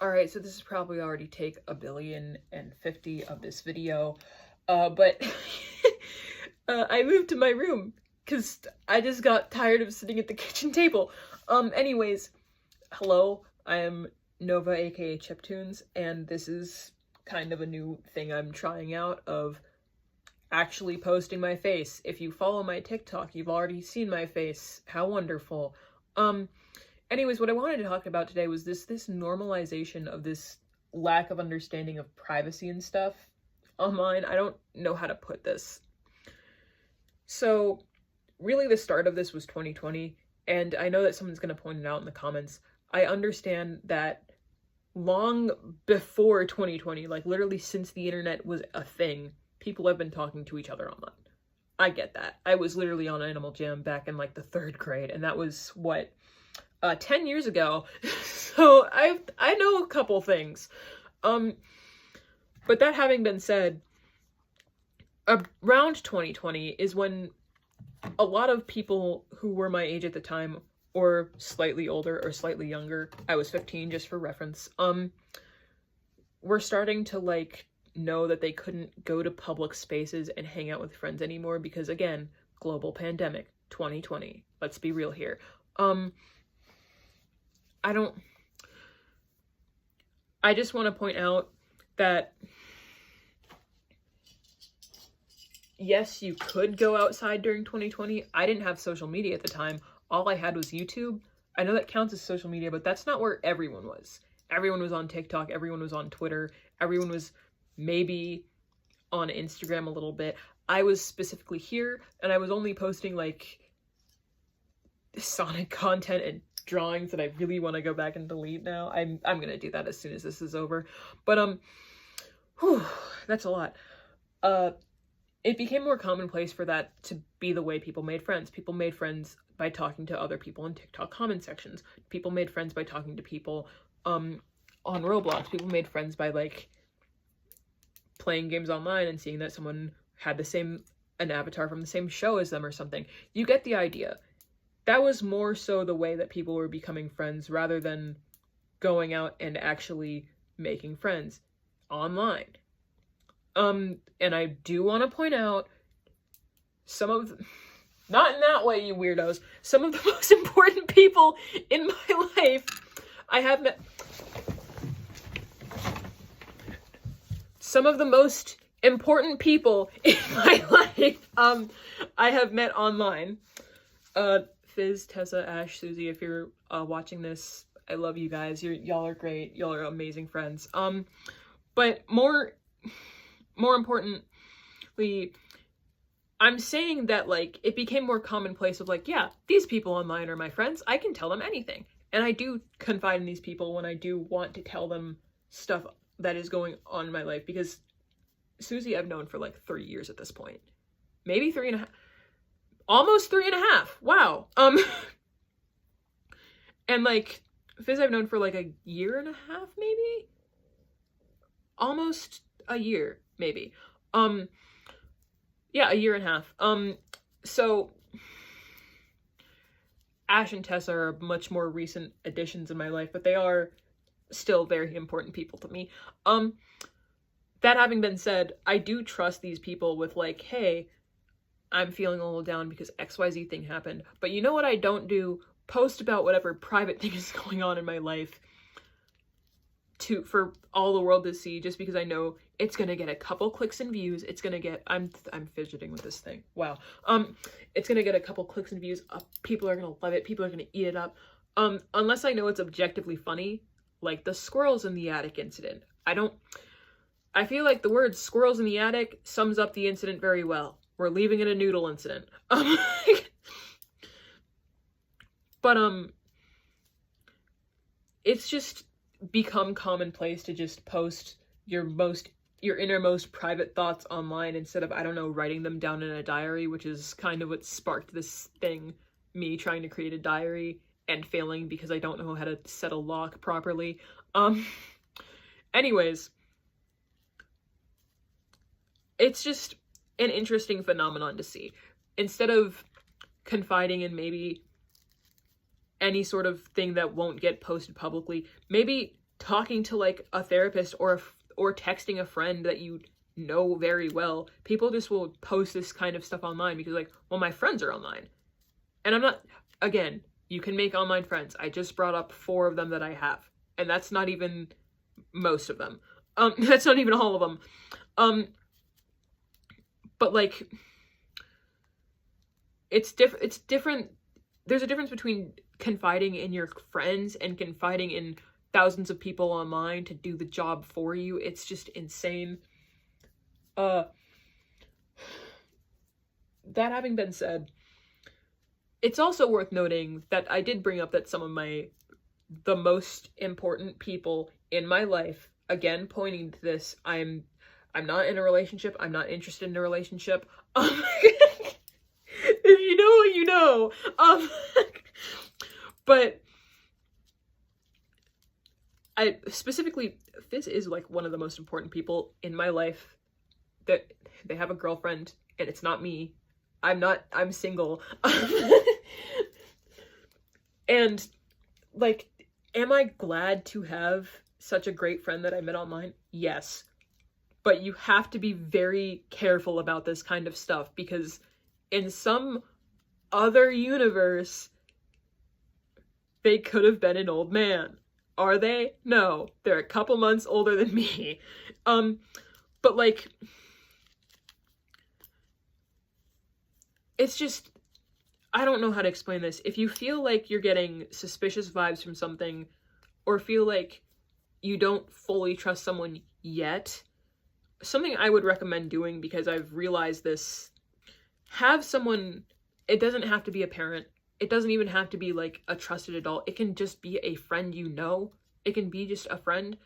Alright, so this is probably already take 1,050,000,050 of this video, but I moved to my room because I just got tired of sitting at the kitchen table. Anyways, hello, I am Nova aka Chiptunes, and this is kind of a new thing I'm trying out of actually posting my face. If you follow my TikTok, you've already seen my face. How wonderful. Anyways, what I wanted to talk about today was this normalization of this lack of understanding of privacy and stuff online. I don't know how to put this. So, really the start of this was 2020, and I know that someone's going to point it out in the comments. I understand that long before 2020, like literally since the internet was a thing, people have been talking to each other online. I get that. I was literally on Animal Jam back in like the 3rd grade, and that was, what, 10 years ago. So I know a couple things. But that having been said, around 2020 is when a lot of people who were my age at the time, or slightly older or slightly younger, I was 15 just for reference, were starting to like know that they couldn't go to public spaces and hang out with friends anymore because, again, global pandemic, 2020. Let's be real here. I just want to point out that yes, you could go outside during 2020. I didn't have social media at the time. All I had was YouTube. I know that counts as social media, but that's not where everyone was. Everyone was on TikTok. Everyone was on Twitter. Everyone was maybe on Instagram a little bit. I was specifically here, and I was only posting like Sonic content and drawings that I really want to go back and delete now. I'm gonna do that as soon as this is over. But that's a lot. It became more commonplace for that to be the way people made friends. People made friends by talking to other people in TikTok comment sections. People made friends by talking to people on Roblox. People made friends by like playing games online and seeing that someone had an avatar from the same show as them or something. You get the idea. That was more so the way that people were becoming friends rather than going out and actually making friends online. And I do want to point out not in that way, you weirdos, some of the most important people in my life I have met. Some of the most important people in my life I have met online. Fizz, Tessa, Ash, Susie, if you're watching this, I love you guys. Y'all are great. Y'all are amazing friends. But more importantly, I'm saying that like it became more commonplace of like, yeah, these people online are my friends. I can tell them anything. And I do confide in these people when I do want to tell them stuff that is going on in my life, because Susie I've known for like 3 years at this point. Maybe 3.5. Almost 3.5. Wow. And like Fizz I've known for like a year and a half, maybe? Almost a year, maybe. Yeah, a year and a half. So Ash and Tessa are much more recent additions in my life, but they are still very important people to me. That having been said, I do trust these people with like, hey, I'm feeling a little down because XYZ thing happened. But you know what I don't do? Post about whatever private thing is going on in my life for all the world to see, just because I know it's gonna get a couple clicks and views. It's gonna get, I'm fidgeting with this thing. Wow. It's gonna get a couple clicks and views. People are gonna love it. People are gonna eat it up. Unless I know it's objectively funny, like the squirrels in the attic incident. I feel like the word squirrels in the attic sums up the incident very well. We're leaving it a noodle incident. But it's just become commonplace to just post your innermost private thoughts online instead of, I don't know, writing them down in a diary, which is kind of what sparked this thing, me trying to create a diary and failing because I don't know how to set a lock properly. Anyways, it's just an interesting phenomenon to see. Instead of confiding in maybe any sort of thing that won't get posted publicly, maybe talking to like a therapist or texting a friend that you know very well, people just will post this kind of stuff online because like, well, my friends are online. And I'm not, again, you can make online friends. I just brought up 4 of them that I have, and that's not even most of them. That's not even all of them. But like, it's different. There's a difference between confiding in your friends and confiding in thousands of people online to do the job for you. It's just insane. That having been said, it's also worth noting that I did bring up that some of the most important people in my life, again, pointing to this, I'm not in a relationship. I'm not interested in a relationship. If you know what you know. But I specifically, Fizz is like one of the most important people in my life. That they have a girlfriend, and it's not me. I'm single. And like, am I glad to have such a great friend that I met online? Yes. But you have to be very careful about this kind of stuff, because in some other universe, they could have been an old man. Are they? No. They're a couple months older than me. But like, it's just, I don't know how to explain this. If you feel like you're getting suspicious vibes from something, or feel like you don't fully trust someone yet, something I would recommend doing, because I've realized this, have someone, it doesn't have to be a parent, it doesn't even have to be like a trusted adult, it can just be a friend you know, it can be just a friend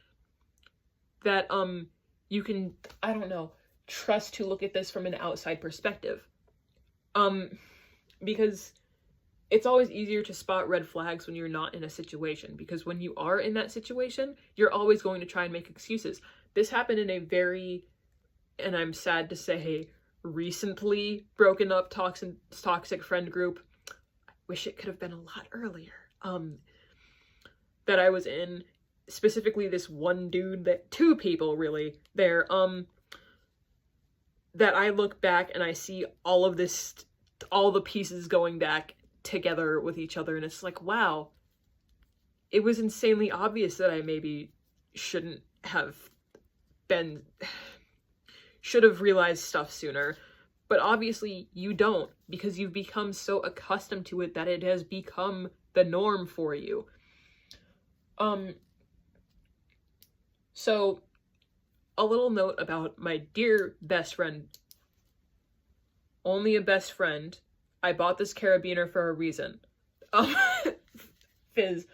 that you can, I don't know, trust to look at this from an outside perspective. Because it's always easier to spot red flags when you're not in a situation, because when you are in that situation, you're always going to try and make excuses. This happened in a very, and I'm sad to say, recently broken up toxic friend group. I wish it could have been a lot earlier. That I was in, specifically this one dude, that 2 people really there, that I look back and I see all of this, all the pieces going back together with each other, and it's like, wow, it was insanely obvious that I maybe should have realized stuff sooner, but obviously you don't, because you've become so accustomed to it that it has become the norm for you. So a little note about my dear best friend, only a best friend. I bought this carabiner for a reason. Fizz.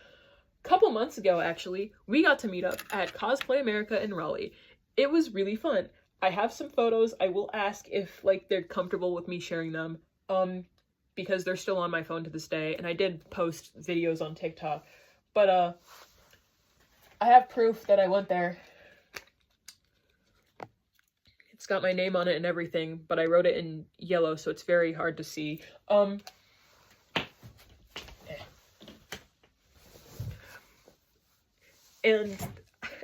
Couple months ago, actually, we got to meet up at Cosplay America in Raleigh. It was really fun. I have some photos. I will ask if, like, they're comfortable with me sharing them, because they're still on my phone to this day, and I did post videos on TikTok, but, I have proof that I went there. It's got my name on it and everything, but I wrote it in yellow, so it's very hard to see. And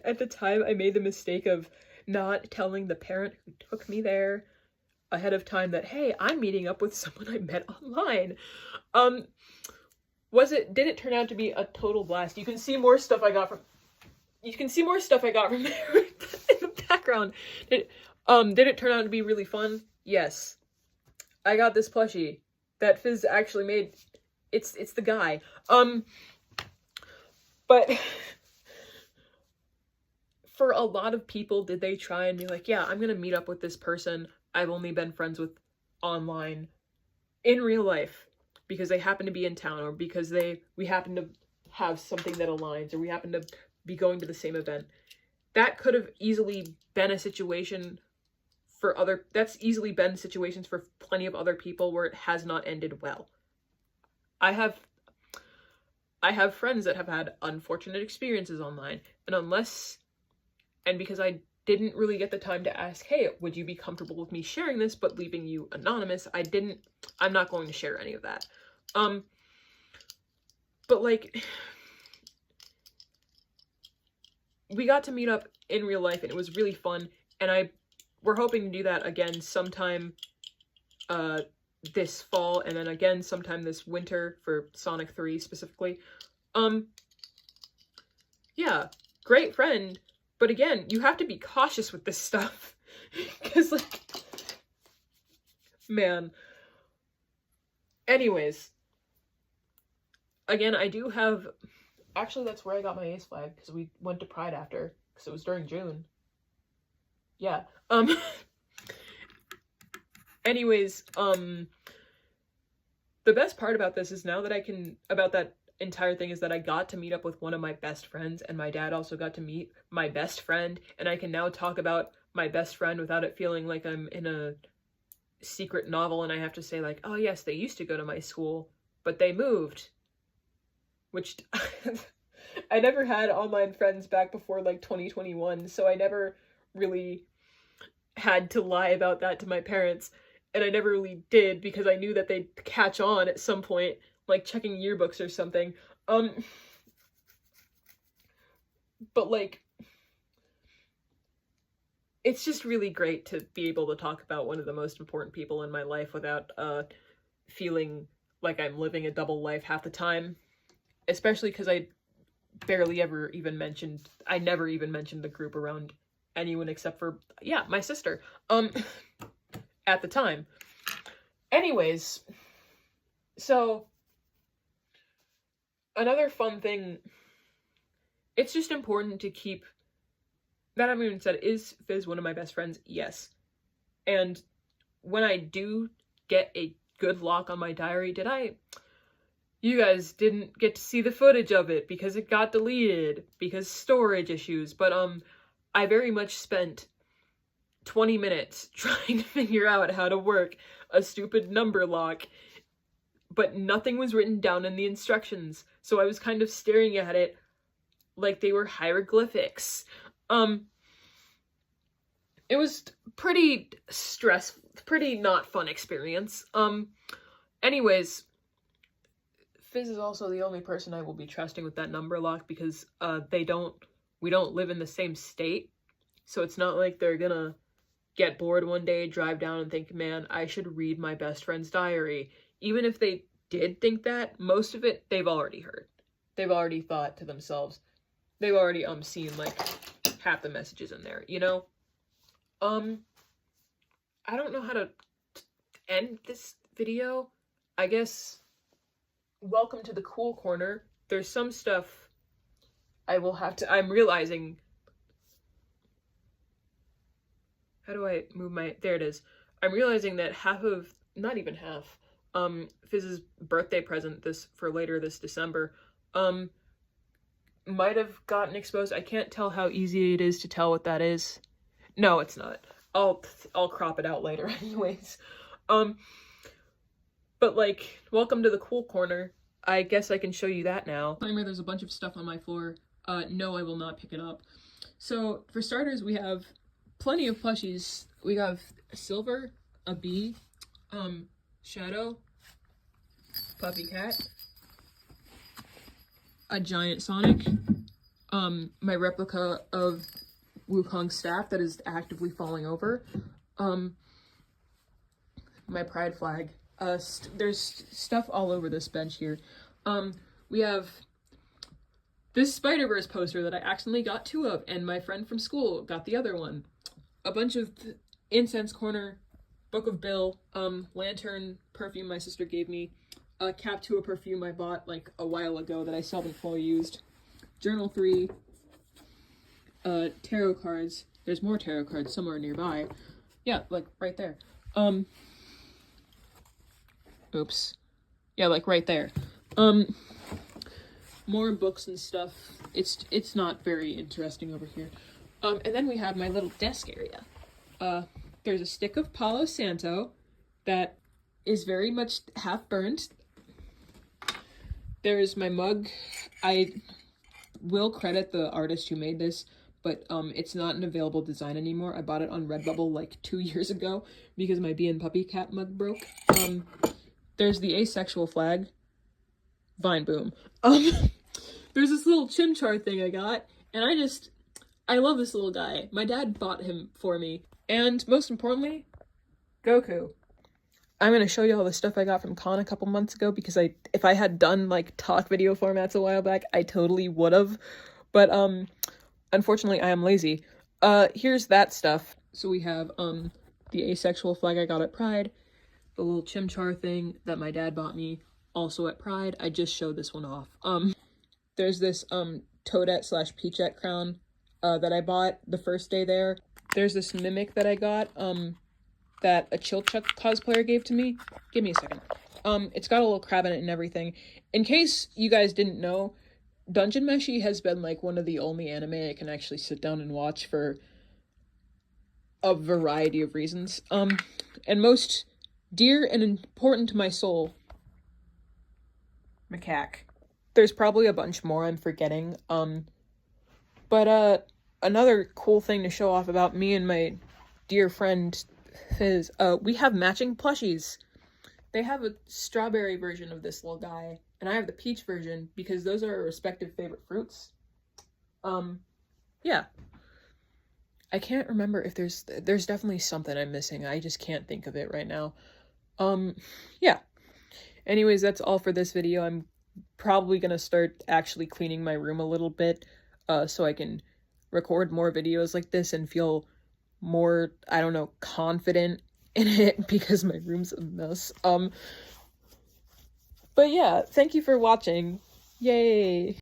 at the time, I made the mistake of not telling the parent who took me there ahead of time that, hey, I'm meeting up with someone I met online. Did it turn out to be a total blast? You can see more stuff I got from there in the background. Did it turn out to be really fun? Yes. I got this plushie that Fizz actually made. It's the guy. But for a lot of people, did they try and be like, yeah, I'm gonna meet up with this person I've only been friends with online in real life because they happen to be in town, or because we happen to have something that aligns, or we happen to be going to the same event. That could have easily been a situation that's easily been situations for plenty of other people where it has not ended well. I have friends that have had unfortunate experiences online, and because I didn't really get the time to ask, hey, would you be comfortable with me sharing this, but leaving you anonymous, I'm not going to share any of that. But like, we got to meet up in real life, and it was really fun, and we're hoping to do that again sometime this fall, and then again sometime this winter for Sonic 3 specifically. Yeah, great friend, but again, you have to be cautious with this stuff, because, like, man. Anyways, again, I do have, actually, that's where I got my ace flag, because we went to Pride after, because it was during June. Yeah, anyways, the best part about this is now that about that entire thing is that I got to meet up with one of my best friends, and my dad also got to meet my best friend, and I can now talk about my best friend without it feeling like I'm in a secret novel and I have to say, like, oh yes, they used to go to my school, but they moved. Which, I never had online friends back before, like, 2021, so I never really had to lie about that to my parents, and I never really did, because I knew that they'd catch on at some point, like checking yearbooks or something. But, like, it's just really great to be able to talk about one of the most important people in my life without feeling like I'm living a double life half the time. Especially because I never even mentioned the group around anyone except for, yeah, my sister. At the time. Anyways, so another fun thing, it's just important to keep, that I haven't even said, is Fizz one of my best friends? Yes. And when I do get a good lock on my diary, you guys didn't get to see the footage of it because it got deleted because storage issues, but I very much spent 20 minutes trying to figure out how to work a stupid number lock, but nothing was written down in the instructions, so I was kind of staring at it like they were hieroglyphics. It was pretty stressful, pretty not fun experience. Anyways, Fizz is also the only person I will be trusting with that number lock, because we don't live in the same state, so it's not like they're gonna get bored one day, drive down, and think, man, I should read my best friend's diary. Even if they did think that, most of it they've already heard. They've already thought to themselves. They've already seen, like, half the messages in there, you know? I don't know how to end this video. I guess, welcome to the cool corner. There's some stuff I'm realizing, how do I move there it is. I'm realizing that not even half, Fizz's birthday present for later this December, might have gotten exposed. I can't tell how easy it is to tell what that is. No, it's not. I'll crop it out later anyways. But, like, welcome to the cool corner. I guess I can show you that now. There's a bunch of stuff on my floor. No, I will not pick it up. So, for starters, we have plenty of plushies. We have Silver, a bee, Shadow, Puppy Cat, a giant Sonic, my replica of Wukong's staff that is actively falling over, my pride flag. There's stuff all over this bench here. We have this Spider-Verse poster that I accidentally got 2 of, and my friend from school got the other one. A bunch of incense corner, Book of Bill, lantern perfume my sister gave me, a cap to a perfume I bought like a while ago that I still haven't fully used, journal 3, tarot cards. There's more tarot cards somewhere nearby. Yeah, like right there. Oops. Yeah, like right there. More books and stuff. It's not very interesting over here. And then we have my little desk area. There's a stick of Palo Santo that is very much half burnt. There's my mug. I will credit the artist who made this, but it's not an available design anymore. I bought it on Redbubble like 2 years ago because my Bee and Puppy Cat mug broke. There's the asexual flag. Vine boom. There's this little chimchar thing I got, and I just I love this little guy. My dad bought him for me. And most importantly, Goku. I'm gonna show you all the stuff I got from Con a couple months ago because if I had done like talk video formats a while back, I totally would have. But unfortunately I am lazy. Here's that stuff. So we have the asexual flag I got at Pride, the little chimchar thing that my dad bought me also at Pride. I just showed this one off. There's this Toadette / Peachette crown that I bought the first day there. There's this mimic that I got that a Chilchuck cosplayer gave to me. Give me a second. It's got a little crab in it and everything. In case you guys didn't know, Dungeon Meshi has been like one of the only anime I can actually sit down and watch for a variety of reasons. And most dear and important to my soul, macaque. There's probably a bunch more I'm forgetting. But another cool thing to show off about me and my dear friend Fizz, we have matching plushies. They have a strawberry version of this little guy, and I have the peach version because those are our respective favorite fruits. Yeah. I can't remember if there's definitely something I'm missing. I just can't think of it right now. Yeah. Anyways, that's all for this video. I'm probably gonna start actually cleaning my room a little bit, so I can record more videos like this and feel more, I don't know, confident in it because my room's a mess. But yeah, thank you for watching. Yay!